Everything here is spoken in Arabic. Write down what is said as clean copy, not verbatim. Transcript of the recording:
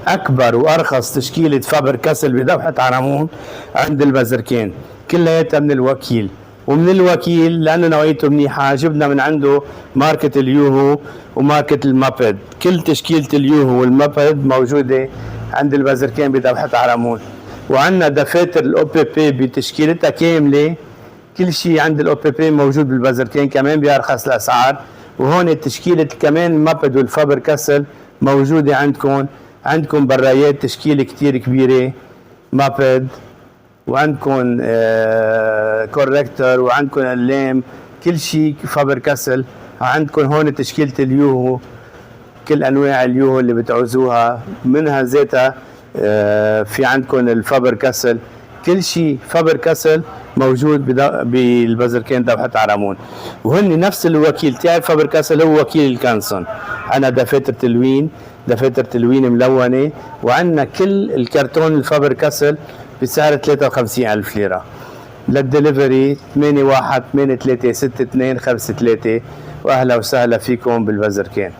أكبر وأرخص تشكيلة فابر كاسل بذبحة عرمون عند البزركين، كلياتها من الوكيل. ومن الوكيل لأنه نوعيته منيحة جبنا من عنده ماركة اليوهو وماركة المابد. كل تشكيلة اليوهو والمابد موجودة عند البزركين بذبحة عرمون. وعندنا دفاتر الأو بي بي بتشكيلتها كاملة، كل شيء عند الأو بي بي موجود بالبزركين كمان بأرخص الأسعار. وهون تشكيلة كمان المابد والفابر كاسل موجودة عندكم برايات تشكيلة كتير كبيرة مابد، وعندكم كوركتر، وعندكم اللام، كل شيء فابر كاسل. عندكم هون تشكيلة اليوهو، كل انواع اليوهو اللي بتعوزوها منها ذاتها. في عندكم الفابر كاسل، كل شيء فابر كاسل موجود بالبزركين ذبحة عرمون. وهن نفس الوكيل تاعي فابر كاسل هو وكيل الكانسون. عنا دفاتر تلوين ملونة، وعنا كل الكرتون الفابر كاسل بسعر 53,000 ليرة. للدليفري 81836253. واهلا وسهلا فيكم بالبزركين.